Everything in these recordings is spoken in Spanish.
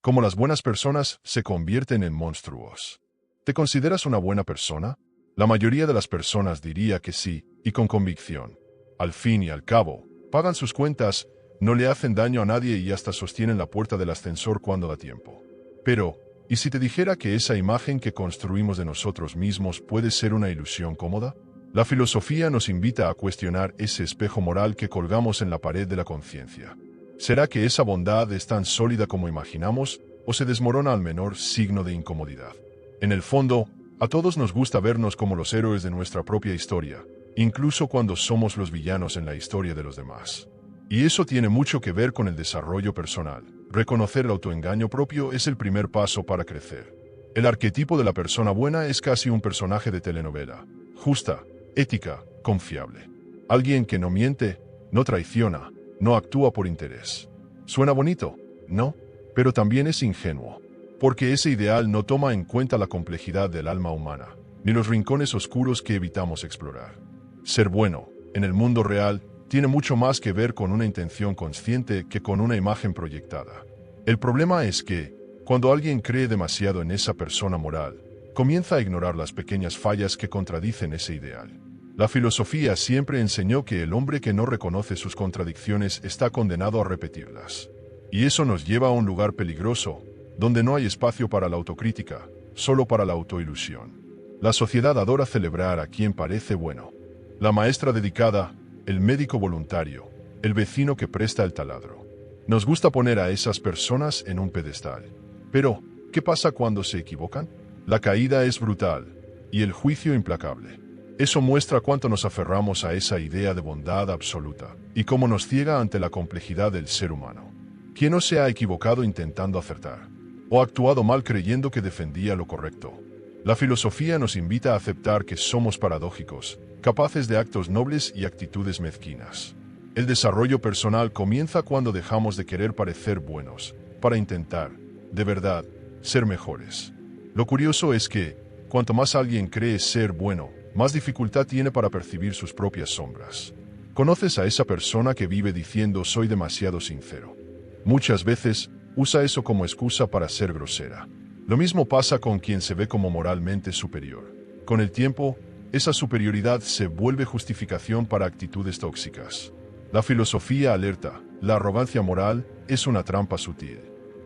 Cómo las buenas personas se convierten en monstruos. ¿Te consideras una buena persona? La mayoría de las personas diría que sí, y con convicción. Al fin y al cabo, pagan sus cuentas, no le hacen daño a nadie y hasta sostienen la puerta del ascensor cuando da tiempo. Pero, ¿y si te dijera que esa imagen que construimos de nosotros mismos puede ser una ilusión cómoda? La filosofía nos invita a cuestionar ese espejo moral que colgamos en la pared de la conciencia. ¿Será que esa bondad es tan sólida como imaginamos, o se desmorona al menor signo de incomodidad? En el fondo, a todos nos gusta vernos como los héroes de nuestra propia historia, incluso cuando somos los villanos en la historia de los demás. Y eso tiene mucho que ver con el desarrollo personal. Reconocer el autoengaño propio es el primer paso para crecer. El arquetipo de la persona buena es casi un personaje de telenovela. Justa, ética, confiable. Alguien que no miente, no traiciona, no actúa por interés. ¿Suena bonito? No, pero también es ingenuo. Porque ese ideal no toma en cuenta la complejidad del alma humana, ni los rincones oscuros que evitamos explorar. Ser bueno, en el mundo real, tiene mucho más que ver con una intención consciente que con una imagen proyectada. El problema es que, cuando alguien cree demasiado en esa persona moral, comienza a ignorar las pequeñas fallas que contradicen ese ideal. La filosofía siempre enseñó que el hombre que no reconoce sus contradicciones está condenado a repetirlas. Y eso nos lleva a un lugar peligroso, donde no hay espacio para la autocrítica, solo para la autoilusión. La sociedad adora celebrar a quien parece bueno. La maestra dedicada, el médico voluntario, el vecino que presta el taladro. Nos gusta poner a esas personas en un pedestal. Pero, ¿qué pasa cuando se equivocan? La caída es brutal, y el juicio implacable. Eso muestra cuánto nos aferramos a esa idea de bondad absoluta, y cómo nos ciega ante la complejidad del ser humano. ¿Quién no se ha equivocado intentando acertar? ¿O actuado mal creyendo que defendía lo correcto? La filosofía nos invita a aceptar que somos paradójicos, capaces de actos nobles y actitudes mezquinas. El desarrollo personal comienza cuando dejamos de querer parecer buenos, para intentar, de verdad, ser mejores. Lo curioso es que, cuanto más alguien cree ser bueno, más dificultad tiene para percibir sus propias sombras. ¿Conoces a esa persona que vive diciendo soy demasiado sincero? Muchas veces, usa eso como excusa para ser grosera. Lo mismo pasa con quien se ve como moralmente superior. Con el tiempo, esa superioridad se vuelve justificación para actitudes tóxicas. La filosofía alerta, la arrogancia moral es una trampa sutil.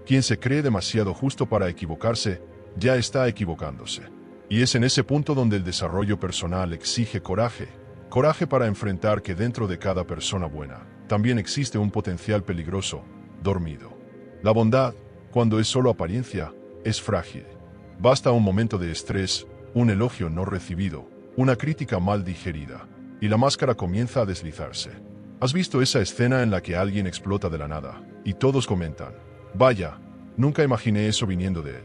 Quien se cree demasiado justo para equivocarse, ya está equivocándose. Y es en ese punto donde el desarrollo personal exige coraje. Coraje para enfrentar que dentro de cada persona buena, también existe un potencial peligroso, dormido. La bondad, cuando es solo apariencia, es frágil. Basta un momento de estrés, un elogio no recibido, una crítica mal digerida, y la máscara comienza a deslizarse. ¿Has visto esa escena en la que alguien explota de la nada, y todos comentan, vaya, nunca imaginé eso viniendo de él?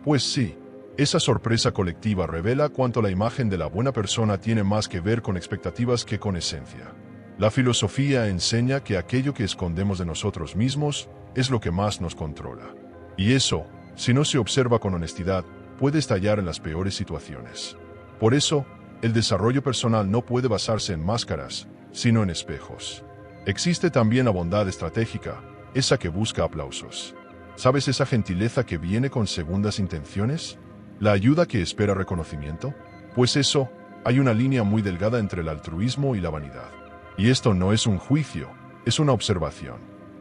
Pues sí, esa sorpresa colectiva revela cuánto la imagen de la buena persona tiene más que ver con expectativas que con esencia. La filosofía enseña que aquello que escondemos de nosotros mismos es lo que más nos controla. Y eso, si no se observa con honestidad, puede estallar en las peores situaciones. Por eso, el desarrollo personal no puede basarse en máscaras, sino en espejos. Existe también la bondad estratégica, esa que busca aplausos. ¿Sabes esa gentileza que viene con segundas intenciones? ¿La ayuda que espera reconocimiento? Pues eso, hay una línea muy delgada entre el altruismo y la vanidad. Y esto no es un juicio, es una observación.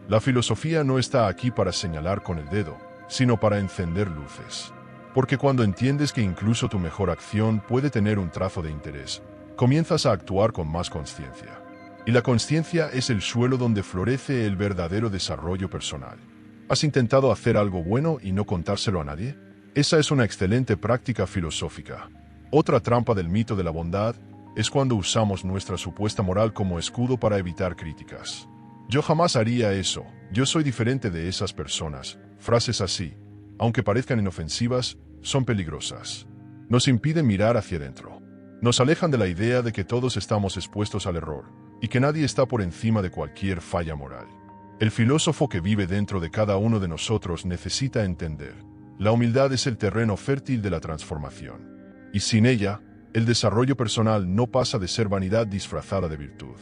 La filosofía no está aquí para señalar con el dedo, sino para encender luces. Porque cuando entiendes que incluso tu mejor acción puede tener un trazo de interés, comienzas a actuar con más consciencia. Y la consciencia es el suelo donde florece el verdadero desarrollo personal. ¿Has intentado hacer algo bueno y no contárselo a nadie? Esa es una excelente práctica filosófica. Otra trampa del mito de la bondad es cuando usamos nuestra supuesta moral como escudo para evitar críticas. Yo jamás haría eso, yo soy diferente de esas personas. Frases así, aunque parezcan inofensivas, son peligrosas. Nos impiden mirar hacia adentro. Nos alejan de la idea de que todos estamos expuestos al error y que nadie está por encima de cualquier falla moral. El filósofo que vive dentro de cada uno de nosotros necesita entender: la humildad es el terreno fértil de la transformación. Y sin ella, el desarrollo personal no pasa de ser vanidad disfrazada de virtud.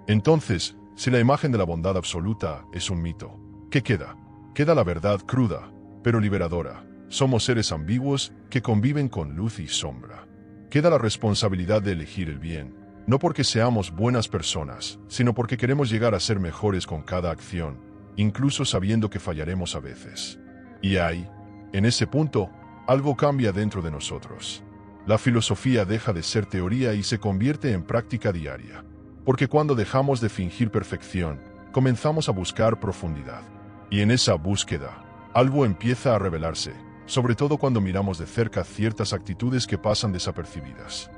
Entonces, si la imagen de la bondad absoluta es un mito, ¿qué queda? Queda la verdad cruda, pero liberadora. Somos seres ambiguos que conviven con luz y sombra. Queda la responsabilidad de elegir el bien, no porque seamos buenas personas, sino porque queremos llegar a ser mejores con cada acción, incluso sabiendo que fallaremos a veces. Y ahí, en ese punto, algo cambia dentro de nosotros. La filosofía deja de ser teoría y se convierte en práctica diaria. Porque cuando dejamos de fingir perfección, comenzamos a buscar profundidad. Y en esa búsqueda, algo empieza a revelarse, sobre todo cuando miramos de cerca ciertas actitudes que pasan desapercibidas.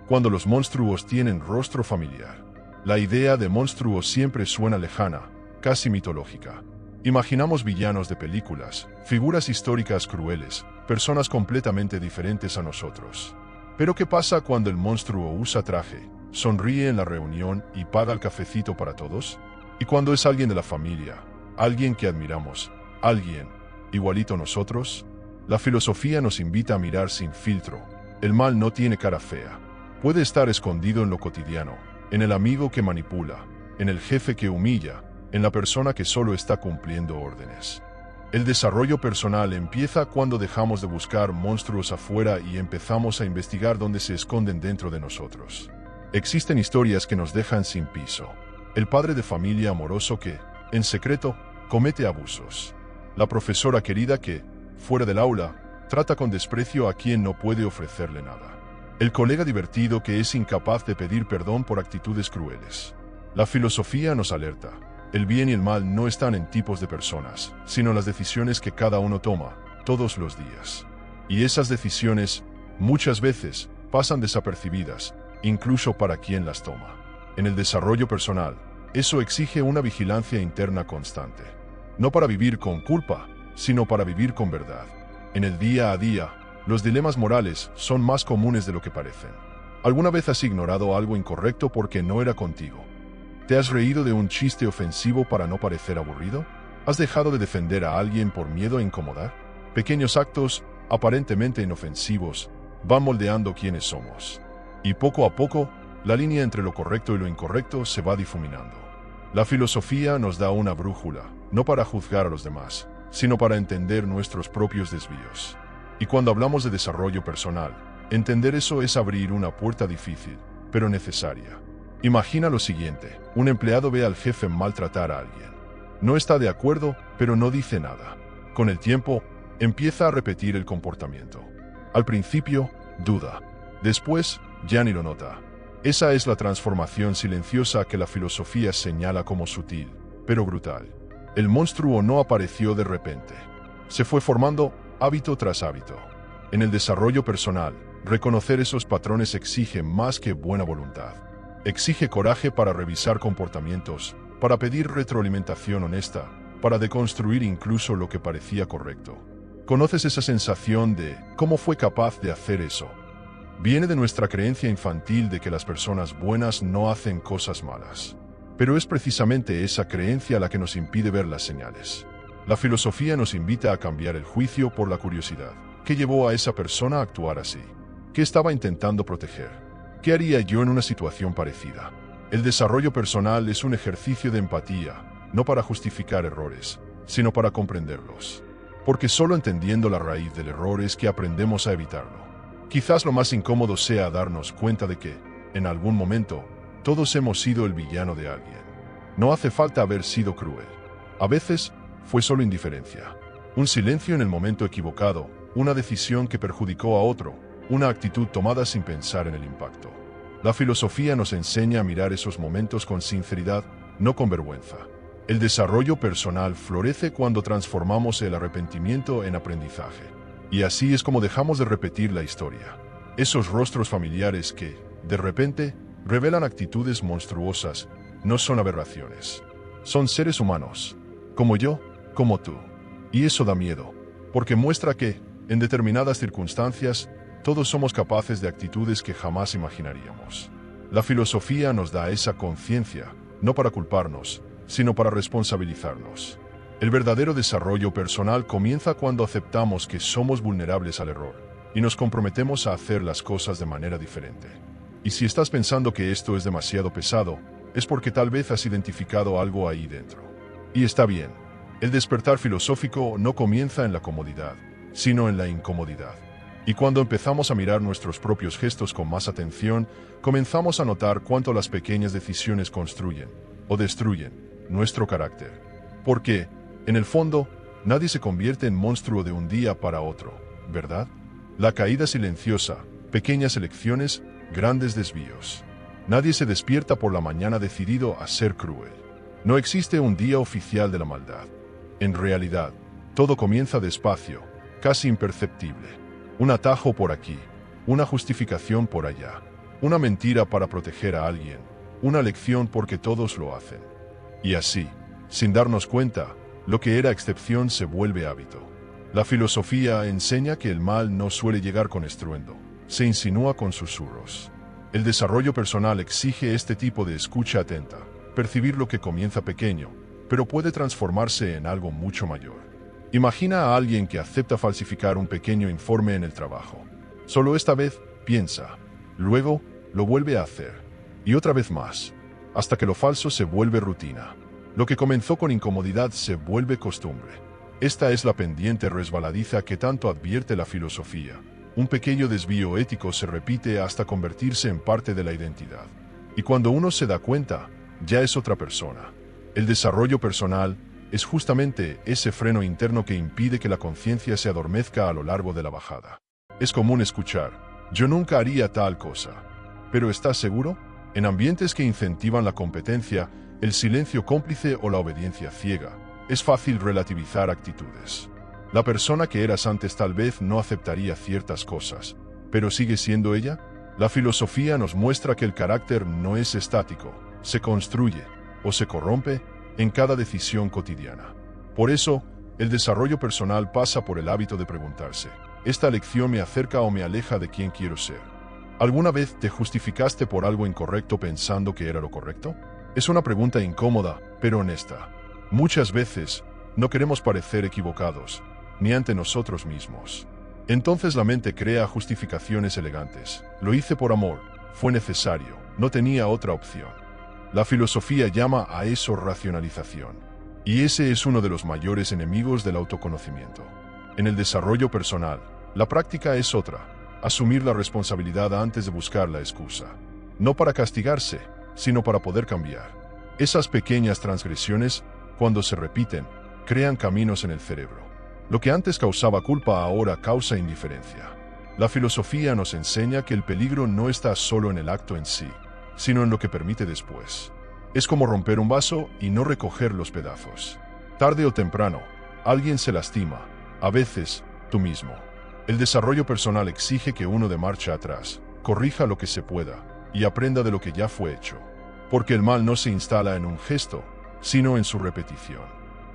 Cuando los monstruos tienen rostro familiar. La idea de monstruo siempre suena lejana, casi mitológica. Imaginamos villanos de películas, figuras históricas crueles, personas completamente diferentes a nosotros. Pero ¿qué pasa cuando el monstruo usa traje, sonríe en la reunión y paga el cafecito para todos? ¿Y cuando es alguien de la familia, alguien que admiramos, alguien igualito a nosotros? La filosofía nos invita a mirar sin filtro. El mal no tiene cara fea. Puede estar escondido en lo cotidiano, en el amigo que manipula, en el jefe que humilla, en la persona que solo está cumpliendo órdenes. El desarrollo personal empieza cuando dejamos de buscar monstruos afuera y empezamos a investigar dónde se esconden dentro de nosotros. Existen historias que nos dejan sin piso. El padre de familia amoroso que, en secreto, comete abusos. La profesora querida que, fuera del aula, trata con desprecio a quien no puede ofrecerle nada. El colega divertido que es incapaz de pedir perdón por actitudes crueles. La filosofía nos alerta. El bien y el mal no están en tipos de personas, sino en las decisiones que cada uno toma, todos los días. Y esas decisiones, muchas veces, pasan desapercibidas, incluso para quien las toma. En el desarrollo personal, eso exige una vigilancia interna constante. No para vivir con culpa, sino para vivir con verdad. En el día a día, los dilemas morales son más comunes de lo que parecen. ¿Alguna vez has ignorado algo incorrecto porque no era contigo? ¿Te has reído de un chiste ofensivo para no parecer aburrido? ¿Has dejado de defender a alguien por miedo a incomodar? Pequeños actos, aparentemente inofensivos, van moldeando quiénes somos. Y poco a poco, la línea entre lo correcto y lo incorrecto se va difuminando. La filosofía nos da una brújula, no para juzgar a los demás, sino para entender nuestros propios desvíos. Y cuando hablamos de desarrollo personal, entender eso es abrir una puerta difícil, pero necesaria. Imagina lo siguiente, un empleado ve al jefe maltratar a alguien. No está de acuerdo, pero no dice nada. Con el tiempo, empieza a repetir el comportamiento. Al principio, duda. Después, ya ni lo nota. Esa es la transformación silenciosa que la filosofía señala como sutil, pero brutal. El monstruo no apareció de repente. Se fue formando hábito tras hábito. En el desarrollo personal, reconocer esos patrones exige más que buena voluntad. Exige coraje para revisar comportamientos, para pedir retroalimentación honesta, para deconstruir incluso lo que parecía correcto. ¿Conoces esa sensación de cómo fue capaz de hacer eso? Viene de nuestra creencia infantil de que las personas buenas no hacen cosas malas. Pero es precisamente esa creencia la que nos impide ver las señales. La filosofía nos invita a cambiar el juicio por la curiosidad. ¿Qué llevó a esa persona a actuar así? ¿Qué estaba intentando proteger? ¿Qué haría yo en una situación parecida? El desarrollo personal es un ejercicio de empatía, no para justificar errores, sino para comprenderlos. Porque solo entendiendo la raíz del error es que aprendemos a evitarlo. Quizás lo más incómodo sea darnos cuenta de que, en algún momento, todos hemos sido el villano de alguien. No hace falta haber sido cruel. A veces, fue solo indiferencia. Un silencio en el momento equivocado, una decisión que perjudicó a otro, una actitud tomada sin pensar en el impacto. La filosofía nos enseña a mirar esos momentos con sinceridad, no con vergüenza. El desarrollo personal florece cuando transformamos el arrepentimiento en aprendizaje. Y así es como dejamos de repetir la historia. Esos rostros familiares que, de repente, revelan actitudes monstruosas, no son aberraciones. Son seres humanos, como yo, como tú. Y eso da miedo, porque muestra que, en determinadas circunstancias, todos somos capaces de actitudes que jamás imaginaríamos. La filosofía nos da esa conciencia, no para culparnos, sino para responsabilizarnos. El verdadero desarrollo personal comienza cuando aceptamos que somos vulnerables al error y nos comprometemos a hacer las cosas de manera diferente. Y si estás pensando que esto es demasiado pesado, es porque tal vez has identificado algo ahí dentro. Y está bien. El despertar filosófico no comienza en la comodidad, sino en la incomodidad. Y cuando empezamos a mirar nuestros propios gestos con más atención, comenzamos a notar cuánto las pequeñas decisiones construyen o destruyen nuestro carácter. Porque, en el fondo, nadie se convierte en monstruo de un día para otro, ¿verdad? La caída silenciosa, pequeñas elecciones, grandes desvíos. Nadie se despierta por la mañana decidido a ser cruel. No existe un día oficial de la maldad. En realidad, todo comienza despacio, casi imperceptible. Un atajo por aquí, una justificación por allá, una mentira para proteger a alguien, una lección porque todos lo hacen. Y así, sin darnos cuenta, lo que era excepción se vuelve hábito. La filosofía enseña que el mal no suele llegar con estruendo, se insinúa con susurros. El desarrollo personal exige este tipo de escucha atenta, percibir lo que comienza pequeño, pero puede transformarse en algo mucho mayor. Imagina a alguien que acepta falsificar un pequeño informe en el trabajo. Solo esta vez piensa, luego lo vuelve a hacer, y otra vez más, hasta que lo falso se vuelve rutina. Lo que comenzó con incomodidad se vuelve costumbre. Esta es la pendiente resbaladiza que tanto advierte la filosofía. Un pequeño desvío ético se repite hasta convertirse en parte de la identidad. Y cuando uno se da cuenta, ya es otra persona. El desarrollo personal es justamente ese freno interno que impide que la conciencia se adormezca a lo largo de la bajada. Es común escuchar, yo nunca haría tal cosa. ¿Pero estás seguro? En ambientes que incentivan la competencia, el silencio cómplice o la obediencia ciega, es fácil relativizar actitudes. La persona que eras antes tal vez no aceptaría ciertas cosas, pero ¿sigue siendo ella? La filosofía nos muestra que el carácter no es estático, se construye o se corrompe en cada decisión cotidiana. Por eso, el desarrollo personal pasa por el hábito de preguntarse, ¿esta elección me acerca o me aleja de quien quiero ser? ¿Alguna vez te justificaste por algo incorrecto pensando que era lo correcto? Es una pregunta incómoda, pero honesta. Muchas veces, no queremos parecer equivocados, ni ante nosotros mismos. Entonces la mente crea justificaciones elegantes. Lo hice por amor, fue necesario, no tenía otra opción. La filosofía llama a eso racionalización. Y ese es uno de los mayores enemigos del autoconocimiento. En el desarrollo personal, la práctica es otra, asumir la responsabilidad antes de buscar la excusa. No para castigarse, sino para poder cambiar. Esas pequeñas transgresiones, cuando se repiten, crean caminos en el cerebro. Lo que antes causaba culpa ahora causa indiferencia. La filosofía nos enseña que el peligro no está solo en el acto en sí, sino en lo que permite después. Es como romper un vaso y no recoger los pedazos. Tarde o temprano, alguien se lastima, a veces, tú mismo. El desarrollo personal exige que uno dé marcha atrás, corrija lo que se pueda y aprenda de lo que ya fue hecho. Porque el mal no se instala en un gesto, sino en su repetición.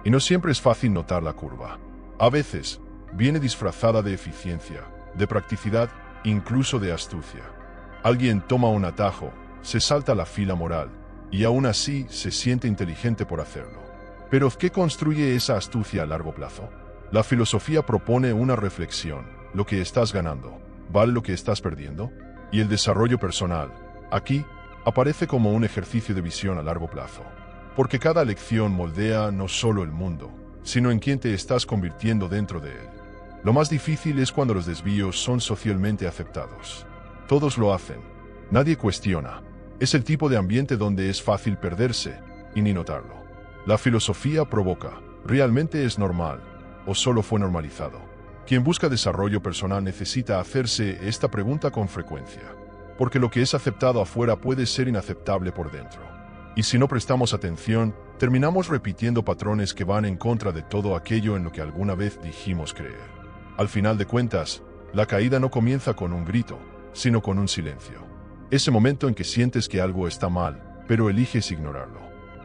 Y no siempre es fácil notar la curva. A veces, viene disfrazada de eficiencia, de practicidad, incluso de astucia. Alguien toma un atajo, se salta la fila moral, y aún así se siente inteligente por hacerlo. Pero ¿qué construye esa astucia a largo plazo? La filosofía propone una reflexión. ¿Lo que estás ganando vale lo que estás perdiendo? Y el desarrollo personal, aquí, aparece como un ejercicio de visión a largo plazo. Porque cada lección moldea no solo el mundo, sino en quién te estás convirtiendo dentro de él. Lo más difícil es cuando los desvíos son socialmente aceptados. Todos lo hacen, nadie cuestiona. Es el tipo de ambiente donde es fácil perderse, y ni notarlo. La filosofía provoca, ¿realmente es normal, o solo fue normalizado? Quien busca desarrollo personal necesita hacerse esta pregunta con frecuencia, porque lo que es aceptado afuera puede ser inaceptable por dentro. Y si no prestamos atención, terminamos repitiendo patrones que van en contra de todo aquello en lo que alguna vez dijimos creer. Al final de cuentas, la caída no comienza con un grito, sino con un silencio. Ese momento en que sientes que algo está mal, pero eliges ignorarlo.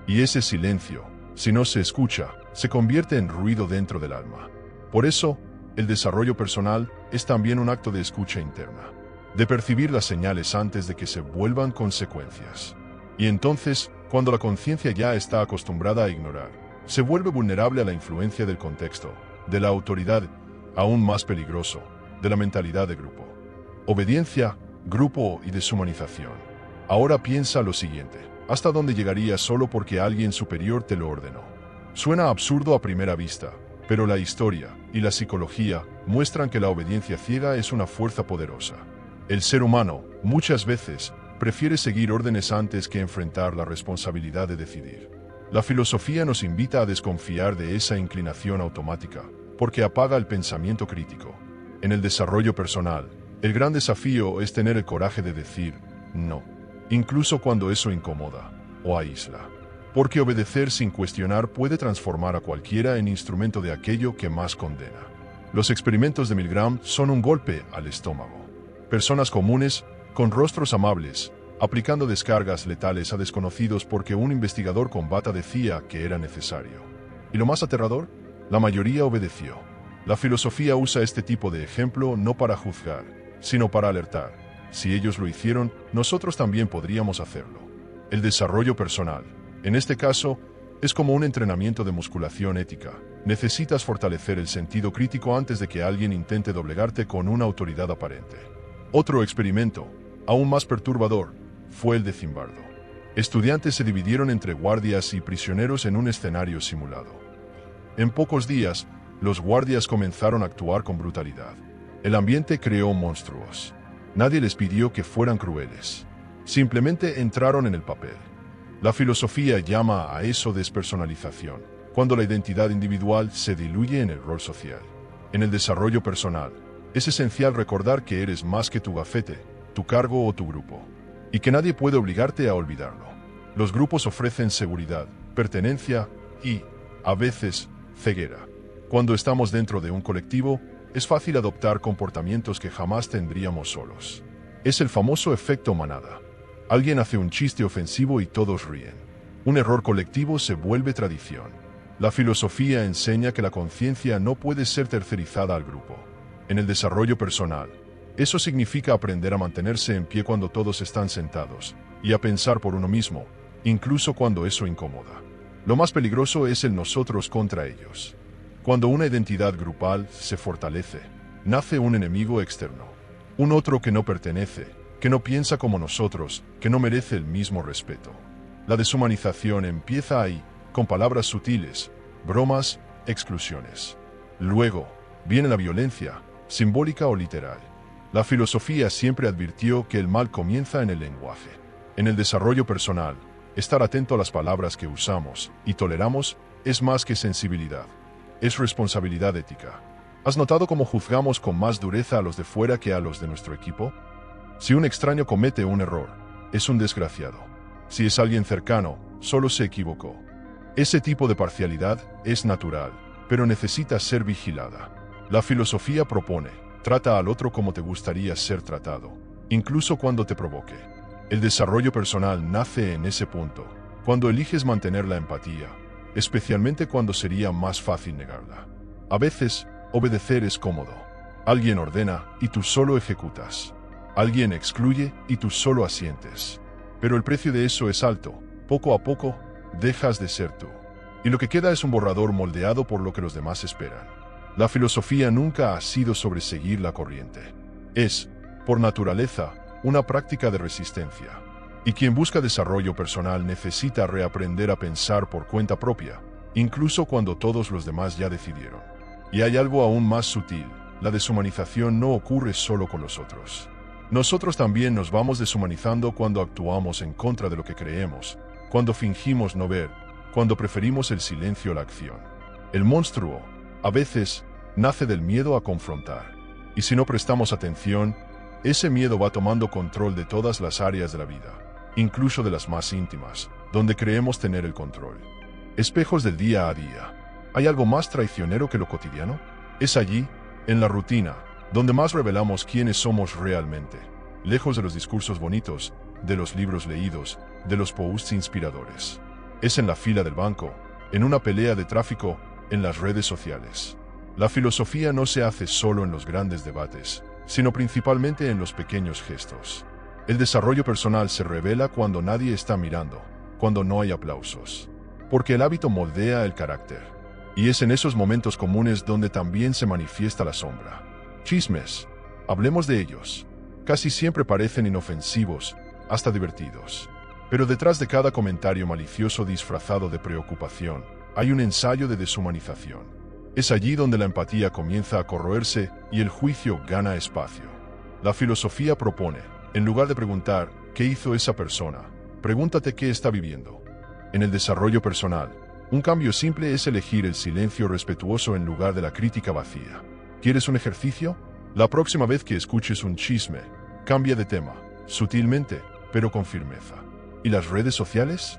Y ese silencio, si no se escucha, se convierte en ruido dentro del alma. Por eso, el desarrollo personal es también un acto de escucha interna, de percibir las señales antes de que se vuelvan consecuencias. Y entonces, cuando la conciencia ya está acostumbrada a ignorar, se vuelve vulnerable a la influencia del contexto, de la autoridad, aún más peligroso, de la mentalidad de grupo. Obediencia, grupo y deshumanización. Ahora piensa lo siguiente, ¿hasta dónde llegarías solo porque alguien superior te lo ordenó? Suena absurdo a primera vista, pero la historia y la psicología muestran que la obediencia ciega es una fuerza poderosa. El ser humano, muchas veces, prefiere seguir órdenes antes que enfrentar la responsabilidad de decidir. La filosofía nos invita a desconfiar de esa inclinación automática, porque apaga el pensamiento crítico. En el desarrollo personal, el gran desafío es tener el coraje de decir no, incluso cuando eso incomoda o aísla. Porque obedecer sin cuestionar puede transformar a cualquiera en instrumento de aquello que más condena. Los experimentos de Milgram son un golpe al estómago. Personas comunes, con rostros amables, aplicando descargas letales a desconocidos porque un investigador con bata decía que era necesario. Y lo más aterrador, la mayoría obedeció. La filosofía usa este tipo de ejemplo no para juzgar, sino para alertar. Si ellos lo hicieron, nosotros también podríamos hacerlo. El desarrollo personal, en este caso, es como un entrenamiento de musculación ética. Necesitas fortalecer el sentido crítico antes de que alguien intente doblegarte con una autoridad aparente. Otro experimento, aún más perturbador, fue el de Zimbardo. Estudiantes se dividieron entre guardias y prisioneros en un escenario simulado. En pocos días, los guardias comenzaron a actuar con brutalidad. El ambiente creó monstruos. Nadie les pidió que fueran crueles. Simplemente entraron en el papel. La filosofía llama a eso despersonalización, cuando la identidad individual se diluye en el rol social. En el desarrollo personal, es esencial recordar que eres más que tu gafete, tu cargo o tu grupo, y que nadie puede obligarte a olvidarlo. Los grupos ofrecen seguridad, pertenencia y, a veces, ceguera. Cuando estamos dentro de un colectivo, es fácil adoptar comportamientos que jamás tendríamos solos. Es el famoso efecto manada. Alguien hace un chiste ofensivo y todos ríen. Un error colectivo se vuelve tradición. La filosofía enseña que la conciencia no puede ser tercerizada al grupo. En el desarrollo personal, eso significa aprender a mantenerse en pie cuando todos están sentados, y a pensar por uno mismo, incluso cuando eso incomoda. Lo más peligroso es el nosotros contra ellos. Cuando una identidad grupal se fortalece, nace un enemigo externo. Un otro que no pertenece, que no piensa como nosotros, que no merece el mismo respeto. La deshumanización empieza ahí, con palabras sutiles, bromas, exclusiones. Luego, viene la violencia, simbólica o literal. La filosofía siempre advirtió que el mal comienza en el lenguaje. En el desarrollo personal, estar atento a las palabras que usamos y toleramos es más que sensibilidad. Es responsabilidad ética. ¿Has notado cómo juzgamos con más dureza a los de fuera que a los de nuestro equipo? Si un extraño comete un error, es un desgraciado. Si es alguien cercano, solo se equivocó. Ese tipo de parcialidad es natural, pero necesita ser vigilada. La filosofía propone, trata al otro como te gustaría ser tratado, incluso cuando te provoque. El desarrollo personal nace en ese punto, cuando eliges mantener la empatía, especialmente cuando sería más fácil negarla. A veces, obedecer es cómodo. Alguien ordena y tú solo ejecutas. Alguien excluye y tú solo asientes. Pero el precio de eso es alto. Poco a poco, dejas de ser tú. Y lo que queda es un borrador moldeado por lo que los demás esperan. La filosofía nunca ha sido sobre seguir la corriente. Es, por naturaleza, una práctica de resistencia. Y quien busca desarrollo personal necesita reaprender a pensar por cuenta propia, incluso cuando todos los demás ya decidieron. Y hay algo aún más sutil. La deshumanización no ocurre solo con los otros. Nosotros también nos vamos deshumanizando cuando actuamos en contra de lo que creemos, cuando fingimos no ver, cuando preferimos el silencio a la acción. El monstruo, a veces, nace del miedo a confrontar. Y si no prestamos atención, ese miedo va tomando control de todas las áreas de la vida, incluso de las más íntimas, donde creemos tener el control. Espejos del día a día. ¿Hay algo más traicionero que lo cotidiano? Es allí, en la rutina, donde más revelamos quiénes somos realmente, lejos de los discursos bonitos, de los libros leídos, de los posts inspiradores. Es en la fila del banco, en una pelea de tráfico, en las redes sociales. La filosofía no se hace solo en los grandes debates, sino principalmente en los pequeños gestos. El desarrollo personal se revela cuando nadie está mirando, cuando no hay aplausos. Porque el hábito moldea el carácter. Y es en esos momentos comunes donde también se manifiesta la sombra. Chismes. Hablemos de ellos. Casi siempre parecen inofensivos, hasta divertidos. Pero detrás de cada comentario malicioso disfrazado de preocupación, hay un ensayo de deshumanización. Es allí donde la empatía comienza a corroerse y el juicio gana espacio. La filosofía propone, en lugar de preguntar ¿qué hizo esa persona?, pregúntate qué está viviendo. En el desarrollo personal, un cambio simple es elegir el silencio respetuoso en lugar de la crítica vacía. ¿Quieres un ejercicio? La próxima vez que escuches un chisme, cambia de tema, sutilmente, pero con firmeza. ¿Y las redes sociales?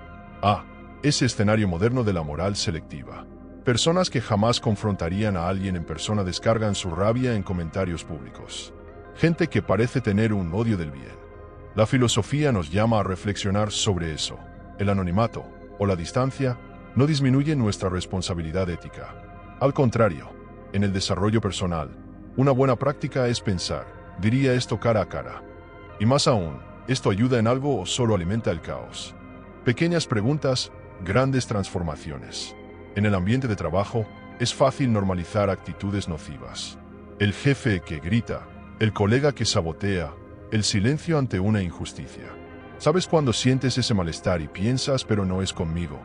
Ese escenario moderno de la moral selectiva. Personas que jamás confrontarían a alguien en persona descargan su rabia en comentarios públicos. Gente que parece tener un odio del bien. La filosofía nos llama a reflexionar sobre eso. El anonimato, o la distancia, no disminuye nuestra responsabilidad ética. Al contrario, en el desarrollo personal, una buena práctica es pensar, diría esto cara a cara. Y más aún, ¿esto ayuda en algo o solo alimenta el caos? Pequeñas preguntas, grandes transformaciones. En el ambiente de trabajo, es fácil normalizar actitudes nocivas. El jefe que grita, el colega que sabotea, el silencio ante una injusticia. ¿Sabes cuándo sientes ese malestar y piensas, pero no es conmigo?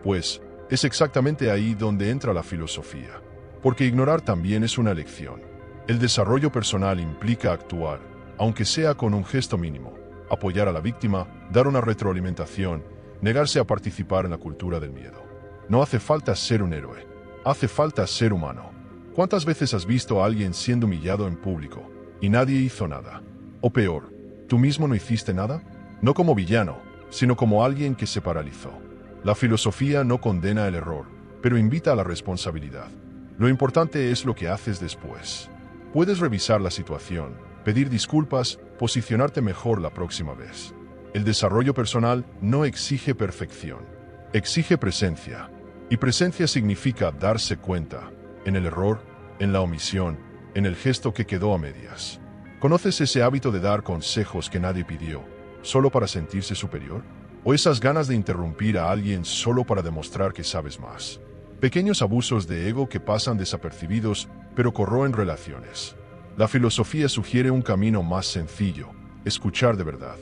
Pues, es exactamente ahí donde entra la filosofía. Porque ignorar también es una elección. El desarrollo personal implica actuar, aunque sea con un gesto mínimo, apoyar a la víctima, dar una retroalimentación, negarse a participar en la cultura del miedo. No hace falta ser un héroe, hace falta ser humano. ¿Cuántas veces has visto a alguien siendo humillado en público y nadie hizo nada? O peor, ¿tú mismo no hiciste nada? No como villano, sino como alguien que se paralizó. La filosofía no condena el error, pero invita a la responsabilidad. Lo importante es lo que haces después. Puedes revisar la situación, pedir disculpas, posicionarte mejor la próxima vez. El desarrollo personal no exige perfección, exige presencia. Y presencia significa darse cuenta, en el error, en la omisión, en el gesto que quedó a medias. ¿Conoces ese hábito de dar consejos que nadie pidió, solo para sentirse superior? ¿O esas ganas de interrumpir a alguien solo para demostrar que sabes más? Pequeños abusos de ego que pasan desapercibidos, pero corroen relaciones. La filosofía sugiere un camino más sencillo, escuchar de verdad.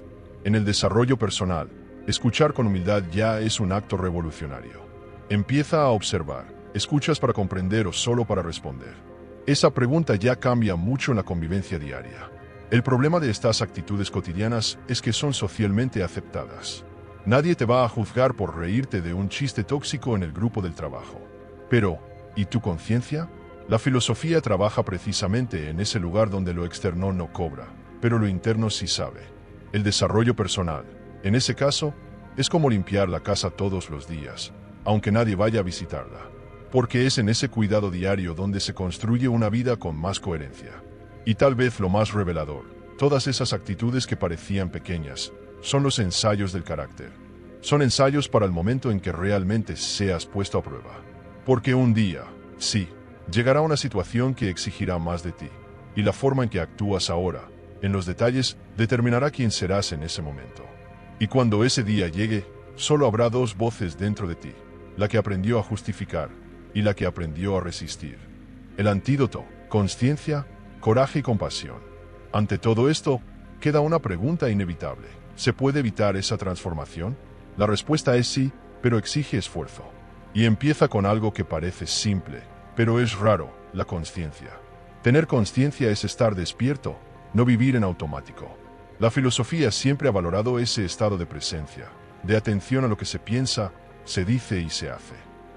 En el desarrollo personal, escuchar con humildad ya es un acto revolucionario. Empieza a observar, ¿escuchas para comprender o solo para responder? Esa pregunta ya cambia mucho en la convivencia diaria. El problema de estas actitudes cotidianas es que son socialmente aceptadas. Nadie te va a juzgar por reírte de un chiste tóxico en el grupo del trabajo. Pero, ¿y tu conciencia? La filosofía trabaja precisamente en ese lugar donde lo externo no cobra, pero lo interno sí sabe. El desarrollo personal, en ese caso, es como limpiar la casa todos los días, aunque nadie vaya a visitarla, porque es en ese cuidado diario donde se construye una vida con más coherencia. Y tal vez lo más revelador, todas esas actitudes que parecían pequeñas, son los ensayos del carácter. Son ensayos para el momento en que realmente seas puesto a prueba. Porque un día, sí, llegará una situación que exigirá más de ti, y la forma en que actúas ahora, en los detalles, determinará quién serás en ese momento. Y cuando ese día llegue, solo habrá dos voces dentro de ti, la que aprendió a justificar y la que aprendió a resistir. El antídoto, consciencia, coraje y compasión. Ante todo esto, queda una pregunta inevitable. ¿Se puede evitar esa transformación? La respuesta es sí, pero exige esfuerzo. Y empieza con algo que parece simple, pero es raro, la consciencia. Tener consciencia es estar despierto, no vivir en automático. La filosofía siempre ha valorado ese estado de presencia, de atención a lo que se piensa, se dice y se hace.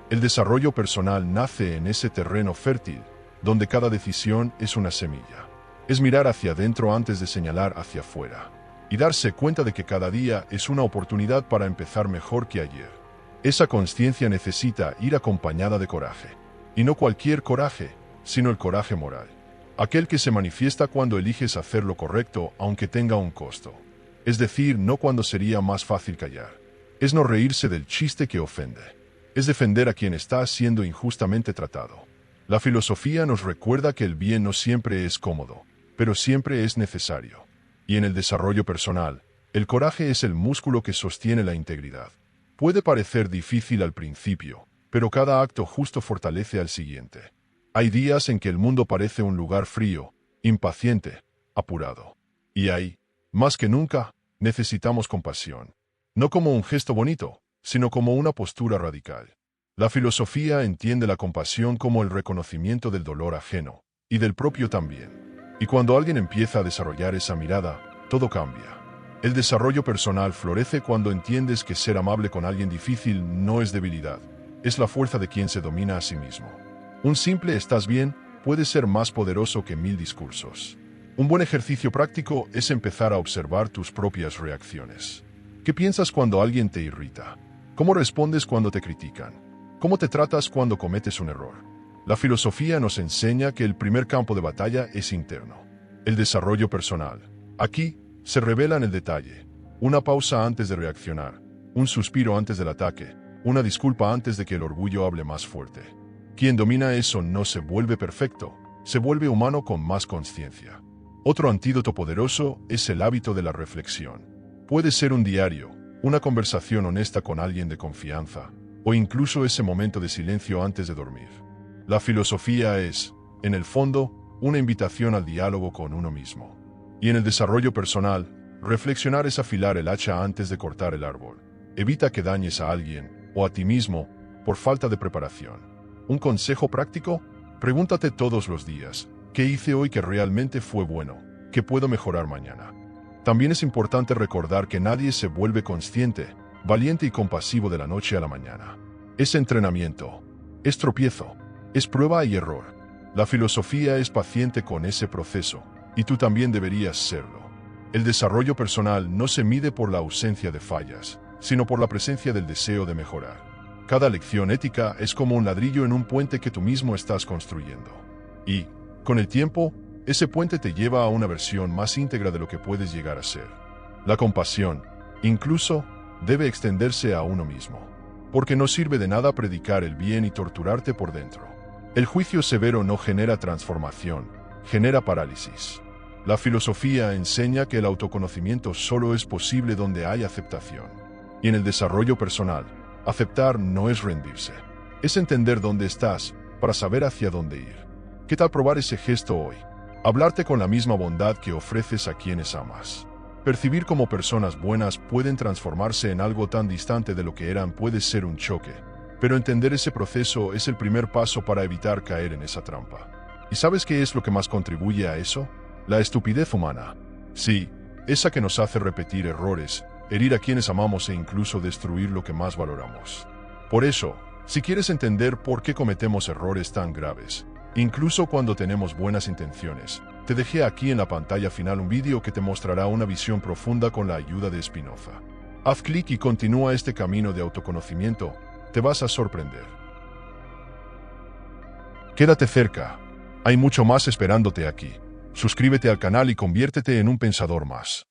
El desarrollo personal nace en ese terreno fértil, donde cada decisión es una semilla. Es mirar hacia adentro antes de señalar hacia afuera. Y darse cuenta de que cada día es una oportunidad para empezar mejor que ayer. Esa consciencia necesita ir acompañada de coraje. Y no cualquier coraje, sino el coraje moral. Aquel que se manifiesta cuando eliges hacer lo correcto aunque tenga un costo. Es decir, no cuando sería más fácil callar. Es no reírse del chiste que ofende. Es defender a quien está siendo injustamente tratado. La filosofía nos recuerda que el bien no siempre es cómodo, pero siempre es necesario. Y en el desarrollo personal, el coraje es el músculo que sostiene la integridad. Puede parecer difícil al principio, pero cada acto justo fortalece al siguiente. Hay días en que el mundo parece un lugar frío, impaciente, apurado. Y ahí, más que nunca, necesitamos compasión. No como un gesto bonito, sino como una postura radical. La filosofía entiende la compasión como el reconocimiento del dolor ajeno, y del propio también. Y cuando alguien empieza a desarrollar esa mirada, todo cambia. El desarrollo personal florece cuando entiendes que ser amable con alguien difícil no es debilidad, es la fuerza de quien se domina a sí mismo. Un simple "estás bien" puede ser más poderoso que 1000 discursos. Un buen ejercicio práctico es empezar a observar tus propias reacciones. ¿Qué piensas cuando alguien te irrita? ¿Cómo respondes cuando te critican? ¿Cómo te tratas cuando cometes un error? La filosofía nos enseña que el primer campo de batalla es interno, el desarrollo personal. Aquí se revela en el detalle, una pausa antes de reaccionar, un suspiro antes del ataque, una disculpa antes de que el orgullo hable más fuerte. Quien domina eso no se vuelve perfecto, se vuelve humano con más conciencia. Otro antídoto poderoso es el hábito de la reflexión. Puede ser un diario, una conversación honesta con alguien de confianza, o incluso ese momento de silencio antes de dormir. La filosofía es, en el fondo, una invitación al diálogo con uno mismo. Y en el desarrollo personal, reflexionar es afilar el hacha antes de cortar el árbol. Evita que dañes a alguien, o a ti mismo, por falta de preparación. ¿Un consejo práctico? Pregúntate todos los días, ¿qué hice hoy que realmente fue bueno? ¿Qué puedo mejorar mañana? También es importante recordar que nadie se vuelve consciente, valiente y compasivo de la noche a la mañana. Es entrenamiento, es tropiezo, es prueba y error. La filosofía es paciente con ese proceso, y tú también deberías serlo. El desarrollo personal no se mide por la ausencia de fallas, sino por la presencia del deseo de mejorar. Cada lección ética es como un ladrillo en un puente que tú mismo estás construyendo. Y, con el tiempo, ese puente te lleva a una versión más íntegra de lo que puedes llegar a ser. La compasión, incluso, debe extenderse a uno mismo. Porque no sirve de nada predicar el bien y torturarte por dentro. El juicio severo no genera transformación, genera parálisis. La filosofía enseña que el autoconocimiento solo es posible donde hay aceptación. Y en el desarrollo personal, aceptar no es rendirse. Es entender dónde estás para saber hacia dónde ir. ¿Qué tal probar ese gesto hoy? Hablarte con la misma bondad que ofreces a quienes amas. Percibir como personas buenas pueden transformarse en algo tan distante de lo que eran puede ser un choque. Pero entender ese proceso es el primer paso para evitar caer en esa trampa. ¿Y sabes qué es lo que más contribuye a eso? La estupidez humana. Sí, esa que nos hace repetir errores, herir a quienes amamos e incluso destruir lo que más valoramos. Por eso, si quieres entender por qué cometemos errores tan graves, incluso cuando tenemos buenas intenciones, te dejé aquí en la pantalla final un vídeo que te mostrará una visión profunda con la ayuda de Spinoza. Haz clic y continúa este camino de autoconocimiento, te vas a sorprender. Quédate cerca, hay mucho más esperándote aquí. Suscríbete al canal y conviértete en un pensador más.